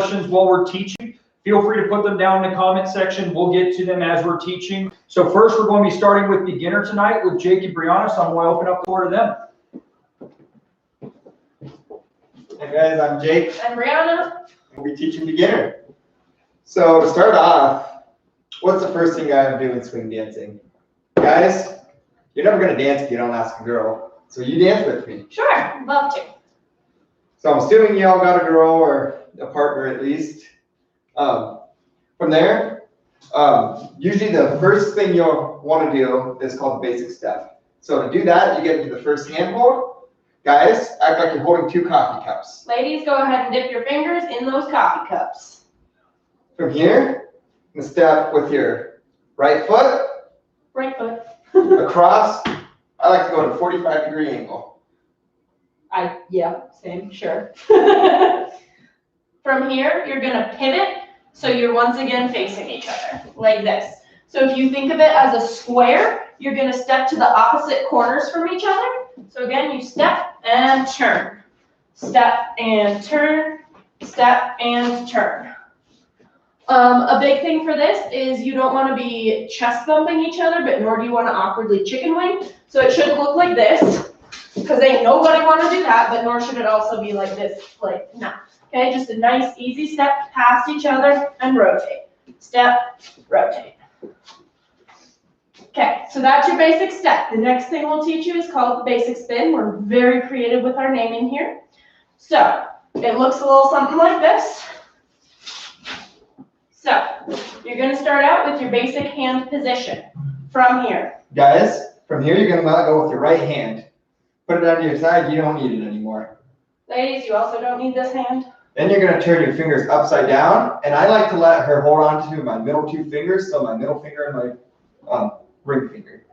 questions while we're teaching, feel free to put them down in the comment section. We'll get to them as we're teaching. So first, we're going to be starting with beginner tonight with Jake and Breanna. So I'm going to open up the floor to them. Hey guys, I'm Jake. I'm Breanna. We'll be teaching beginner. So to start off, what's the first thing you gotta do in swing dancing? Guys, you're never gonna dance if you don't ask a girl. So you dance with me. Sure, love to. So I'm assuming you all got a girl or a partner at least. From there, usually the first thing you'll want to do is called the basic step. So to do that, you get into the first hand hold. Guys, act like you're holding 2 coffee cups. Ladies, go ahead and dip your fingers in those coffee cups. From here, you step with your right foot. Right foot. Across. I like to go to a 45-degree angle. Yeah, same, sure. From here, you're gonna pivot, so you're once again facing each other, like this. So if you think of it as a square, you're gonna step to the opposite corners from each other. So again, you step and turn. Step and turn, step and turn. A big thing for this is you don't want to be chest bumping each other, but nor do you want to awkwardly chicken wing. So it should look like this, because ain't nobody want to do that, but nor should it also be like this, like, no. Okay, just a nice, easy step past each other and rotate. Step, rotate. Okay, so that's your basic step. The next thing we'll teach you is called the basic spin. We're very creative with our naming here. So it looks a little something like this. So you're going to start out with your basic hand position from here. Guys, from here you're going to go with your right hand. Put it onto your side. You don't need it anymore. Ladies, you also don't need this hand. Then you're going to turn your fingers upside down. And I like to let her hold on to my middle 2 fingers. So my middle finger and my ring finger.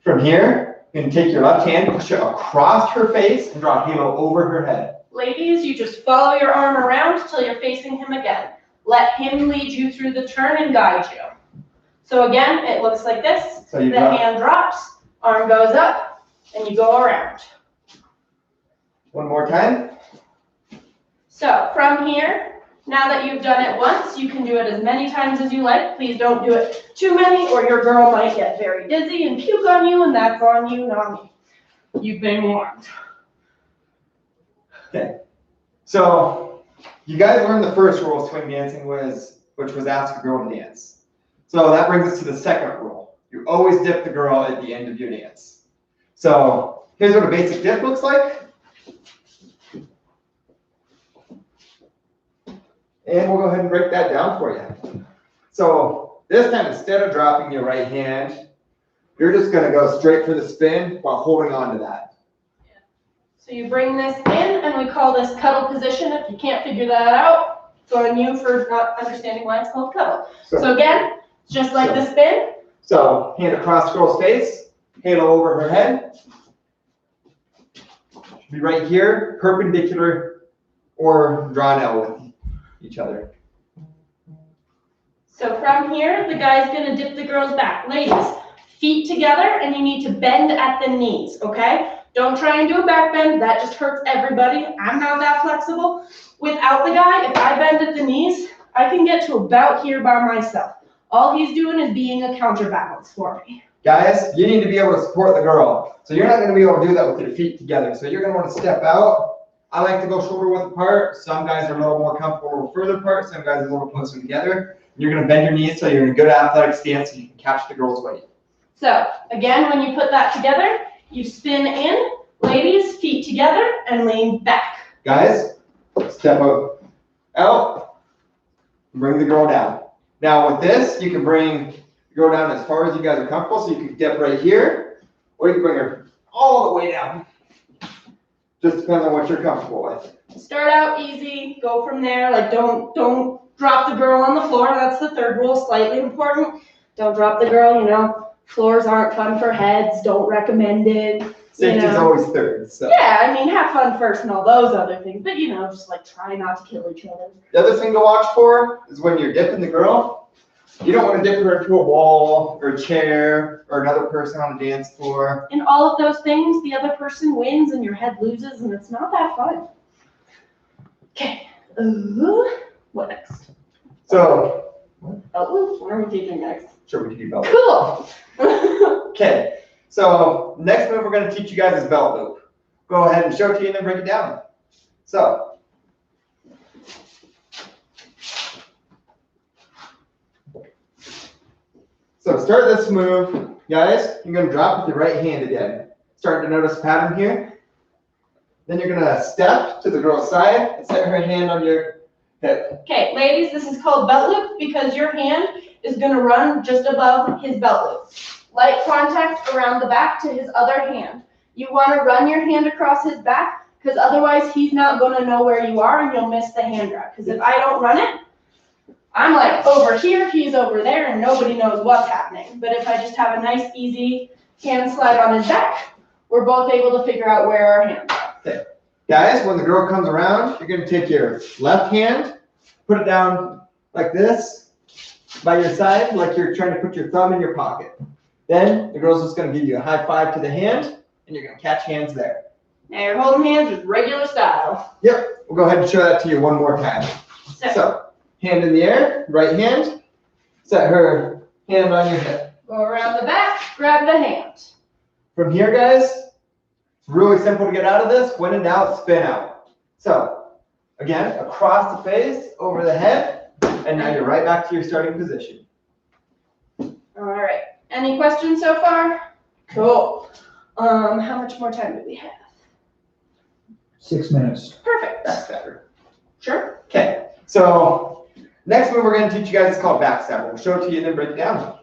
From here, you can take your left hand, push it across her face, and draw a halo over her head. Ladies, you just follow your arm around until you're facing him again. Let him lead you through the turn and guide you. So again, it looks like this. So the hand drops, arm goes up, and you go around. One more time. So from here, now that you've done it once, you can do it as many times as you like. Please don't do it too many, or your girl might get very dizzy and puke on you, and that's on you, not me. You've been warned. Okay. So you guys learned the first rule of swing dancing, which was ask a girl to dance. So that brings us to the second rule. You always dip the girl at the end of your dance. So here's what a basic dip looks like. And we'll go ahead and break that down for you. So this time, instead of dropping your right hand, you're just going to go straight for the spin while holding on to that. So you bring this in, and we call this cuddle position. If you can't figure that out, it's on you for not understanding why it's called cuddle. So again, just like the spin. So hand across girl's face, halo over her head. Be right here, perpendicular or drawn out with each other. So from here, the guy's going to dip the girl's back. Ladies, feet together, and you need to bend at the knees, okay? Don't try and do a back bend. That just hurts everybody. I'm not that flexible. Without the guy, if I bend at the knees, I can get to about here by myself. All he's doing is being a counterbalance for me. Guys, you need to be able to support the girl. So you're not going to be able to do that with your feet together. So you're going to want to step out. I like to go shoulder width apart. Some guys are a little more comfortable a little further apart. Some guys are a little closer together. You're going to bend your knees so you're in a good athletic stance so you can catch the girl's weight. So again, when you put that together, you spin in. Ladies, feet together and lean back. Guys, step out, bring the girl down. Now with this, you can bring the girl down as far as you guys are comfortable. So you can dip right here, or you can bring her all the way down. Just depends on what you're comfortable with. Start out easy, go from there. Like don't drop the girl on the floor. That's the third rule, slightly important. Don't drop the girl, you know. Floors aren't fun for heads, don't recommend it. Safety's always third. So. Yeah, I mean, have fun first and all those other things, but you know, just like try not to kill each other. The other thing to watch for is when you're dipping the girl, you don't want to dip her into a wall or a chair or another person on the dance floor. In all of those things, the other person wins and your head loses, and it's not that fun. Okay, What next? So, Belt loop? What are we teaching next? sure, we can do belt loop. Cool. Okay, so next move we're going to teach you guys is belt loop. Go ahead and show it to you and then break it down. So, to start this move, guys, you're going to drop with your right hand again. Starting to notice a pattern here. Then you're going to step to the girl's side and set her hand on your hip. Okay, ladies, this is called belt loop because your hand is going to run just above his belt loop. Light contact around the back to his other hand. You want to run your hand across his back because otherwise he's not going to know where you are and you'll miss the hand grab. Because if I don't run it, I'm like over here, he's over there, and nobody knows what's happening. But if I just have a nice, easy hand slide on his back, we're both able to figure out where our hands are. Okay. Guys, when the girl comes around, you're going to take your left hand, put it down like this by your side, like you're trying to put your thumb in your pocket. Then the girl's just going to give you a high five to the hand, and you're going to catch hands there. Now you're holding hands with regular style. Yep. We'll go ahead and show that to you one more time. So, hand in the air, right hand, set her hand on your hip. Go around the back, grab the hand. From here, guys, it's really simple to get out of this. When in doubt, spin out. So, again, across the face, over the head, and now you're right back to your starting position. All right. Any questions so far? Cool. How much more time do we have? 6 minutes. Perfect. Backstabber. Sure. Okay, so next move we're going to teach you guys is called Backstabber. We'll show it to you and then break it down.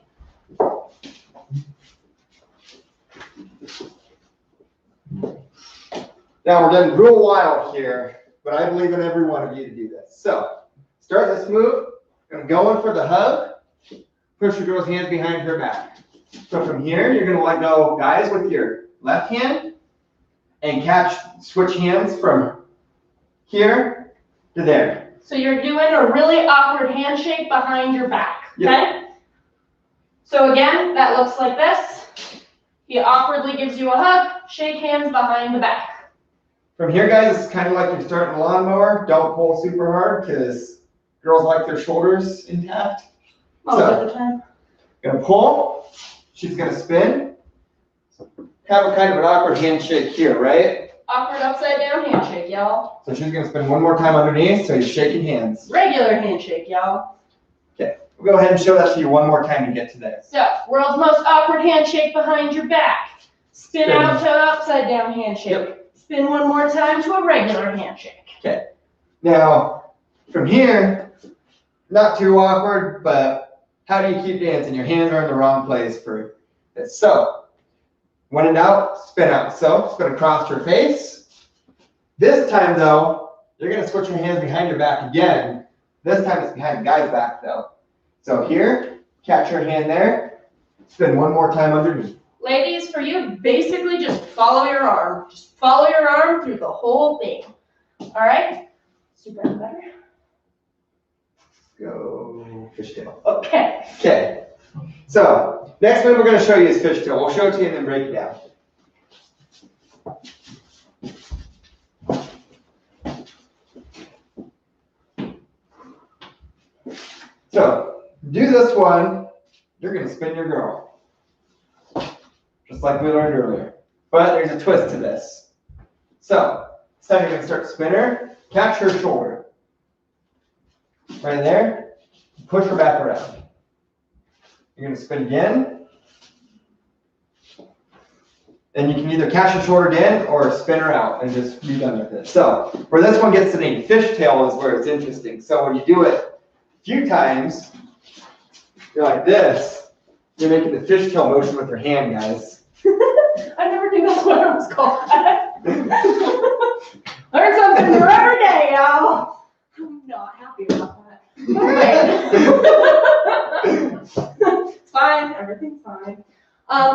Now we're getting real wild here, but I believe in every one of you to do this. So, start this move. Going to go in for the hug. Push your girl's hands behind her back. So from here, you're going to let go, guys, with your left hand and switch hands from here to there. So you're doing a really awkward handshake behind your back, okay? Yep. So again, that looks like this. He awkwardly gives you a hug, shake hands behind the back. From here, guys, it's kind of like you're starting a lawnmower. Don't pull super hard because girls like their shoulders intact. Most of the time. Gonna pull, she's gonna spin. Have a kind of an awkward handshake here, right? Awkward upside down handshake, y'all. So she's gonna spin one more time underneath, so you're shaking hands. Regular handshake, y'all. Okay, we'll go ahead and show that to you one more time to get to this. So, world's most awkward handshake behind your back. Spin out to upside down handshake. Yep. Spin one more time to a regular handshake. Okay, now from here, not too awkward, but how do you keep dancing? Your hands are in the wrong place for this. So, when in doubt, spin out. So, it's going to cross your face. This time, though, you're going to switch your hands behind your back again. This time, it's behind the guy's back, though. So here, catch your hand there. Spin one more time underneath. Ladies, for you, basically just follow your arm. Just follow your arm through the whole thing. All right? Super better. Go fishtail. Okay. Okay. So, next move we're going to show you is fishtail. We'll show it to you and then break it down. So, do this one, you're going to spin your girl. Just like we learned earlier. But there's a twist to this. So, this time you're going to start to spin her, catch her shoulder. Right there, push her back around. You're going to spin again. And you can either catch her shoulder again or spin her out and just be done with it. So, where this one gets the name fishtail is where it's interesting. So, when you do it a few times, you're like this. You're making the fishtail motion with your hand, guys. I never knew that's what it was called. Learn something new every day, y'all. I'm not happy about that. It's fine. Everything's fine.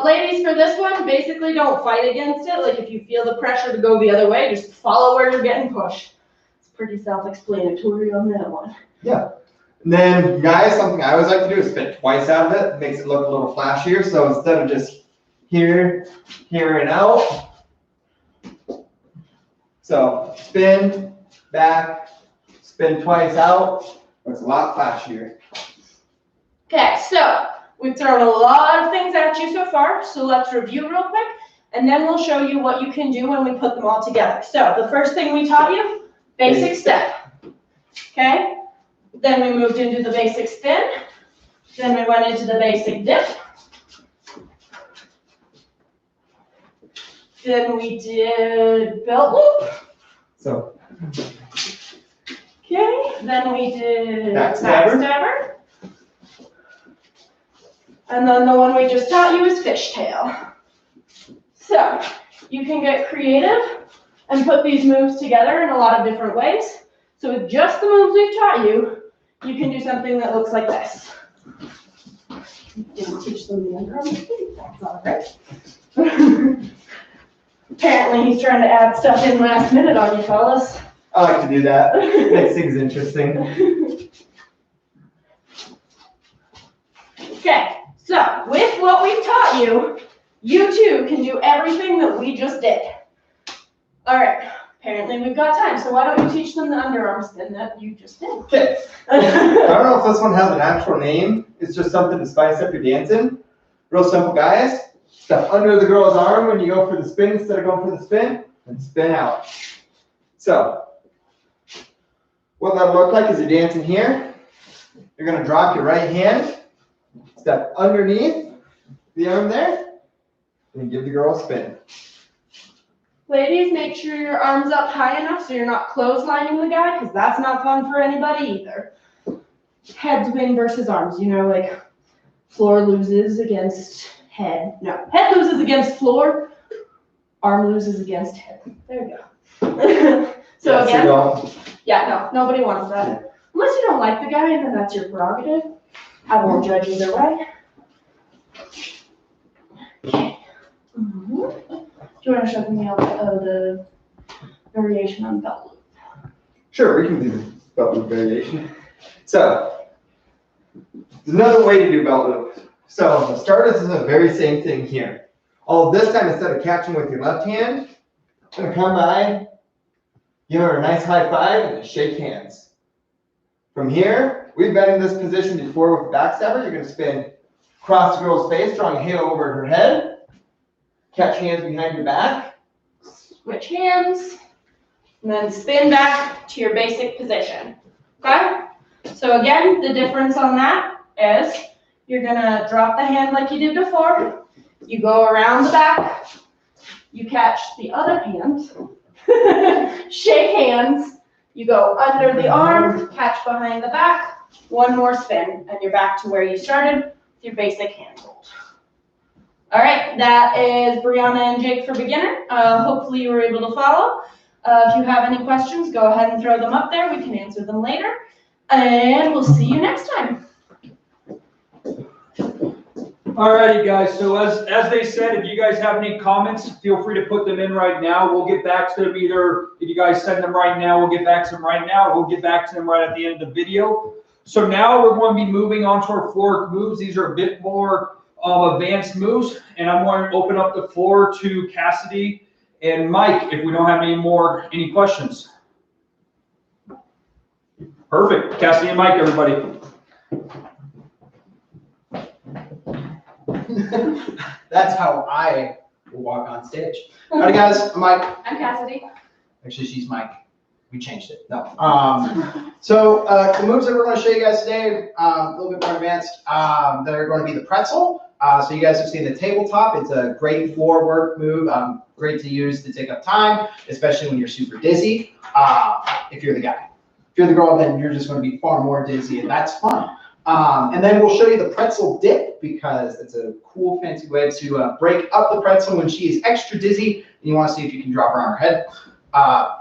Ladies, for this one, basically don't fight against it. Like if you feel the pressure to go the other way, just follow where you're getting pushed. It's pretty self-explanatory on that one. Yeah. And then, guys, something I always like to do is spin twice out of it. It makes it look a little flashier. So instead of just here, here, and out. So spin, back, spin twice out. It's a lot flashier. Okay, so we've thrown a lot of things at you so far, so let's review real quick, and then we'll show you what you can do when we put them all together. So the first thing we taught you, basic step. Okay, then we moved into the basic spin, then we went into the basic dip, then we did belt loop. So, Okay, then we did Backstabber. backstabber. And then the one we just taught you is fishtail. So you can get creative and put these moves together in a lot of different ways. So with just the moves we've taught you, you can do something that looks like this. Didn't teach them the underarm move. That's all right. Apparently he's trying to add stuff in last minute on you fellas. I like to do that. Makes things interesting. Okay, so with what we've taught you, you too can do everything that we just did. All right, apparently we've got time, so why don't you teach them the underarm spin that you just did? Okay. I don't know if this one has an actual name. It's just something to spice up your dancing. Real simple, guys. Step under the girl's arm when you go for the spin instead of going for the spin, and spin out. So, what that'll look like is you're dancing here. You're going to drop your right hand, step underneath the arm there, and give the girl a spin. Ladies, make sure your arm's up high enough so you're not clotheslining the guy, because that's not fun for anybody either. Heads win versus arms, you know, like floor loses against head. No, head loses against floor, arm loses against head. There you go. So again, yeah, no, nobody wants that. Unless you don't like the guy, then that's your prerogative. I won't judge either way. Okay. Do you want to show me the variation on belt loop? Sure, we can do the belt loop variation. So, there's another way to do belt loop. So, the start is the very same thing here. All this time, instead of catching with your left hand, I'm going to come by, give her a nice high five, and shake hands. From here, we've been in this position before with the backstabber. You're going to spin across the girl's face, drawing a halo over her head. Catch hands behind your back. Switch hands, and then spin back to your basic position. Okay? So again, the difference on that is you're gonna drop the hand like you did before. You go around the back. You catch the other hand. Shake hands. You go under the arm, catch behind the back. One more spin, and you're back to where you started with your basic hand hold. All right, that is Breanna and Jake for beginner. Hopefully you were able to follow. If you have any questions, go ahead and throw them up there. We can answer them later. And we'll see you next time. Alrighty, guys. So as they said, if you guys have any comments, feel free to put them in right now. We'll get back to them either if you guys send them right now, we'll get back to them right now, or we'll get back to them right at the end of the video. So now we're going to be moving on to our floor moves. These are a bit more advanced moves, and I'm going to open up the floor to Cassidy and Mike if we don't have any questions. Perfect. Cassidy and Mike, everybody. That's how I will walk on stage. Howdy guys, I'm Mike. I'm Cassidy. Actually, she's Mike. We changed it. No. So the moves that we're going to show you guys today, a little bit more advanced. They're going to be the pretzel. So you guys have seen the tabletop. It's a great floor work move. Great to use to take up time, especially when you're super dizzy. If you're the guy. If you're the girl, then you're just going to be far more dizzy, and that's fun. And then we'll show you the pretzel dip because it's a cool, fancy way to break up the pretzel when she is extra dizzy and you want to see if you can drop her on her head.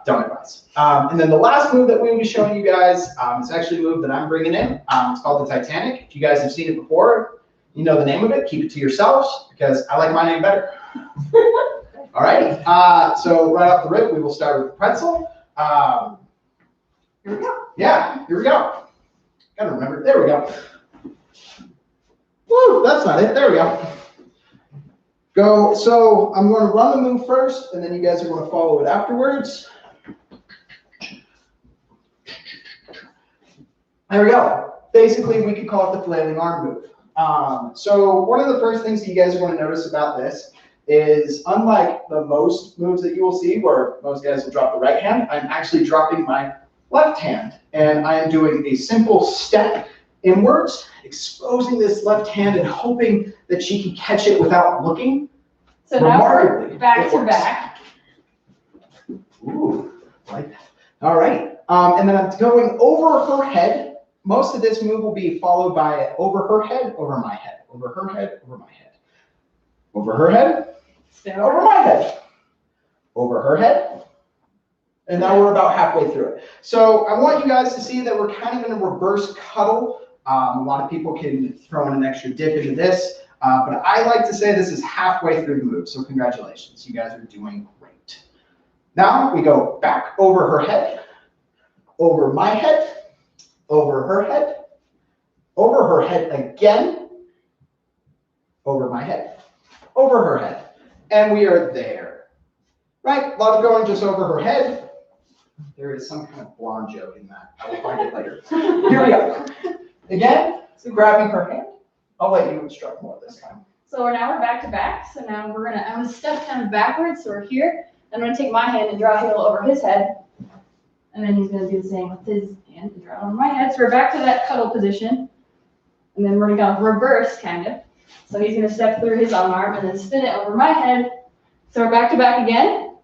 Don't advise. And then the last move that we will be showing you guys is actually a move that I'm bringing in. It's called the Titanic. If you guys have seen it before, you know the name of it. Keep it to yourselves because I like my name better. All right. So right off the rip, we will start with the pretzel. Here we go. Yeah, here we go. Gotta remember. There we go. Woo, that's not it. There we go. Go. So I'm going to run the move first, and then you guys are going to follow it afterwards. There we go. Basically, we could call it the flailing arm move. So one of the first things that you guys are going to notice about this is, unlike the most moves that you will see where most guys will drop the right hand, I'm actually dropping my left hand, and I am doing a simple step inwards, exposing this left hand and hoping that she can catch it without looking. So now we're Remarkably, back it to works. back. Ooh, I like that. All right, and then I'm going over her head. Most of this move will be followed by over her head, over my head, over her head, over my head, over her head, over my head, over her head, and now we're about halfway through it. So I want you guys to see that we're kind of in a reverse cuddle. A lot of people can throw in an extra dip into this, but I like to say this is halfway through the move, so congratulations. You guys are doing great. Now we go back over her head, over my head, over her head again, over my head, over her head, and we are there. Right? A lot of going just over her head. There is some kind of blonde joke in that. I will find it later. Here we go. Again, so grabbing her hand. I'll let you instruct more this time. So now we're back to back. So now I'm gonna step kind of backwards. So we're here. I'm gonna take my hand and draw a heel over his head. And then he's gonna do the same with his hand and draw over my head. So we're back to that cuddle position. And then we're gonna go reverse kind of. So he's gonna step through his arm and then spin it over my head. So we're back to back again.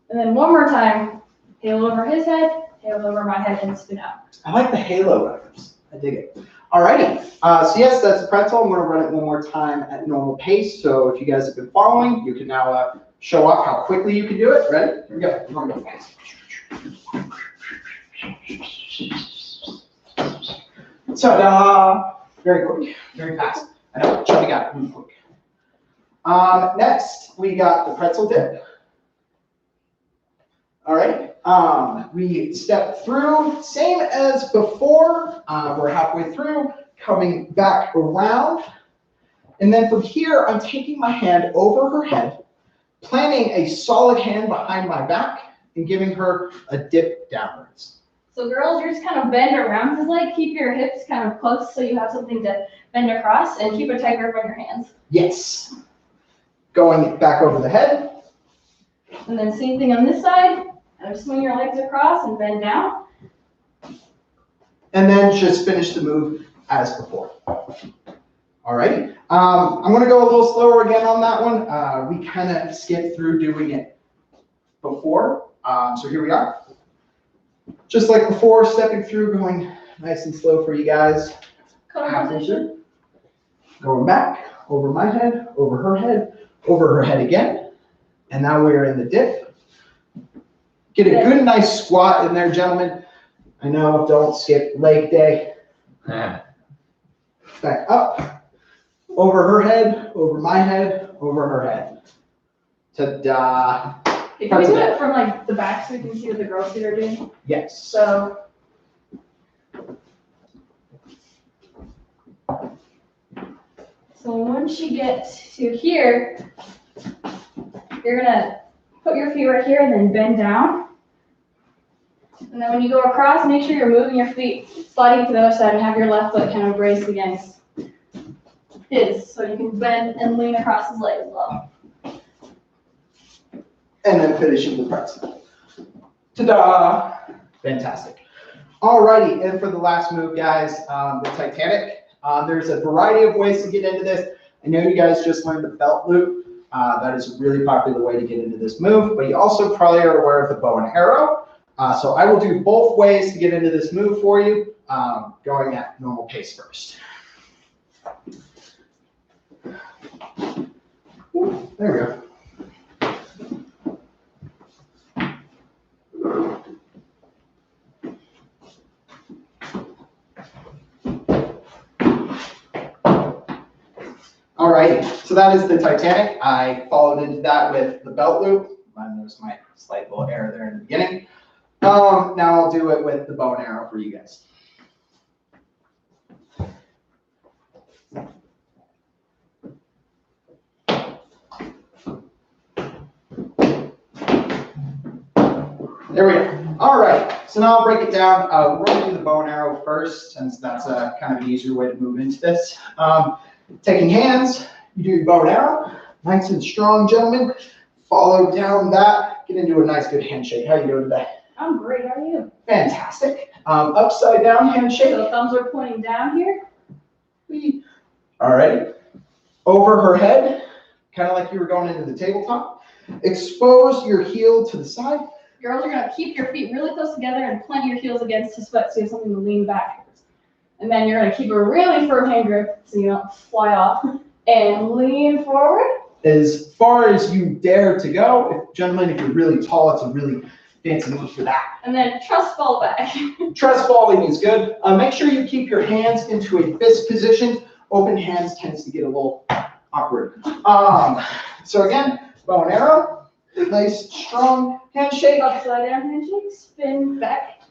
And then one more time, halo over his head, halo over my head, and spin out. I like the halo reference. I dig it. Alrighty, so yes, that's the pretzel. I'm gonna run it one more time at normal pace. So if you guys have been following, you can now show off how quickly you can do it. Ready? Here we go. Come on, go fast. Ta-da! Very quick, very fast. I know, Chubby got it really quick. Next, we got the pretzel dip. All right, we step through, same as before. We're halfway through, coming back around. And then from here, I'm taking my hand over her head, planting a solid hand behind my back, and giving her a dip downwards. So girls, you're just kind of bend around his leg. Keep your hips kind of close so you have something to bend across, and keep a tight grip on your hands. Yes. Going back over the head. And then same thing on this side. Kind of swing your legs across and bend down. And then just finish the move as before. All right. I'm going to go a little slower again on that one. We kind of skipped through doing it before. So here we are. Just like before, stepping through, going nice and slow for you guys. Cuddle position. Going back, over my head, over her head again. And now we're in the dip. Get a good nice squat in there, gentlemen. I know, don't skip leg day. Back up, over her head, over my head, over her head. Ta-da. Okay, can we do it from like the back so we can see what the girls are doing? Yes. So once you get to here, you're gonna put your feet right here and then bend down. And then when you go across, make sure you're moving your feet, sliding to the other side, and have your left foot kind of braced against his, so you can bend and lean across his leg as well. And then finishing the pretzel. Ta-da! Fantastic. Alrighty, and for the last move, guys, the Titanic. There's a variety of ways to get into this. I know you guys just learned the belt loop. That is a really popular way to get into this move, but you also probably are aware of the bow and arrow. So I will do both ways to get into this move for you, going at normal pace first. There we go. All right, so that is the Titanic. I followed into that with the belt loop. There's my slight little error there in the beginning. Now I'll do it with the bow and arrow for you guys. There we go. All right, So now I'll break it down. We're going to do the bow and arrow first, since that's kind of an easier way to move into this. Taking hands, you do your bow and arrow, nice and strong, gentlemen. Follow down that, get into a nice good handshake. How are you doing today? I'm great, how are you? Fantastic. Upside down handshake. So thumbs are pointing down here. All right. Over her head, kind of like you were going into the tabletop. Expose your heel to the side. Girls are gonna keep your feet really close together and plant your heels against his foot so you have something to lean back. And then you're gonna keep a really firm hand grip so you don't fly off. And lean forward. As far as you dare to go. Gentlemen, if you're really tall, it's a really fancy move for that. And then trust fall back. Trust falling is good. Make sure you keep your hands into a fist position. Open hands tends to get a little awkward. So again, bow and arrow, nice strong handshake. Upside down handshake, spin back.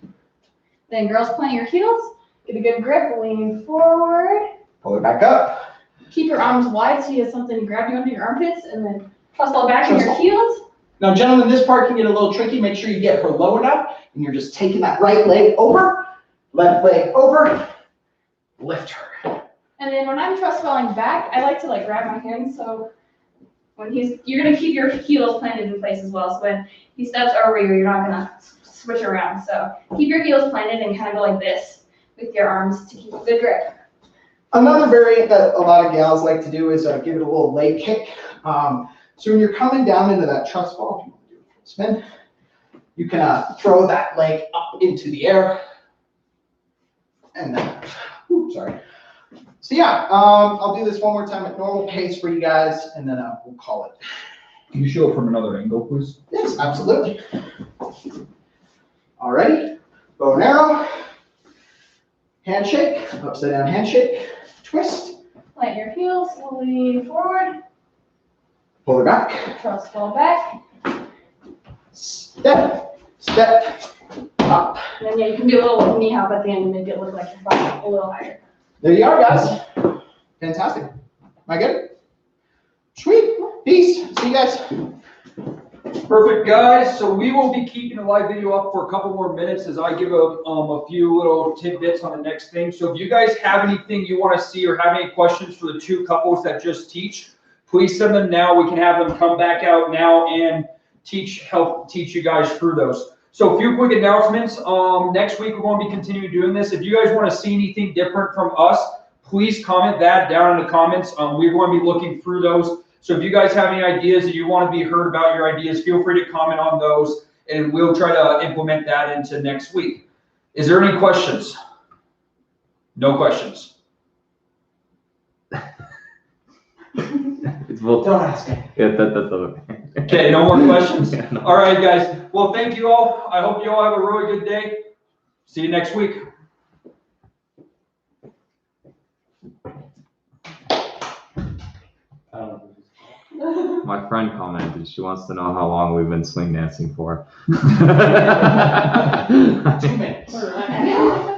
Then girls plant your heels, get a good grip, lean forward. Pull it back up. Keep your arms wide so you have something to grab you under your armpits, and then trust fall back in Trust your fall. heels. Now, gentlemen, this part can get a little tricky. Make sure you get her low enough, and you're just taking that right leg over, left leg over, lift her. And then when I'm trust falling back, I like to like grab my hands, so when you're gonna keep your heels planted in place as well. So when he steps over you, you're not gonna switch around. So keep your heels planted and kind of go like this with your arms to keep a good grip. Another variant that a lot of gals like to do is give it a little leg kick. So when you're coming down into that trust fall, if you want to do a spin, you can throw that leg up into the air. And then, sorry. So yeah, I'll do this one more time at normal pace for you guys, and then we'll call it. Can you show it from another angle, please? Yes, absolutely. Alrighty, bow and arrow, handshake, upside down handshake, twist, Plant your heels, lean forward, pull her back, trust fall back. step, step, up. And then yeah, you can do a little knee hop at the end and make it look like you're flying a little higher. There you are, guys. Fantastic. Am I good? Sweet. Peace. See you guys. Perfect, guys. So we will be keeping the live video up for a couple more minutes as I give a few little tidbits on the next thing. So if you guys have anything you want to see or have any questions for the two couples that just teach, please send them now. We can have them come back out now and help teach you guys through those. So a few quick announcements. Next week, we're going to be continuing doing this. If you guys want to see anything different from us, please comment that down in the comments. We're going to be looking through those. So if you guys have any ideas that you want to be heard about your ideas, feel free to comment on those, and we'll try to implement that into next week. Is there any questions? No questions. Don't ask me. Yeah, that's okay. Okay, no more questions? Yeah, no. All right, guys. Well, thank you all. I hope you all have a really good day. See you next week. My friend commented, she wants to know how long we've been swing dancing for. 2 minutes. We're running.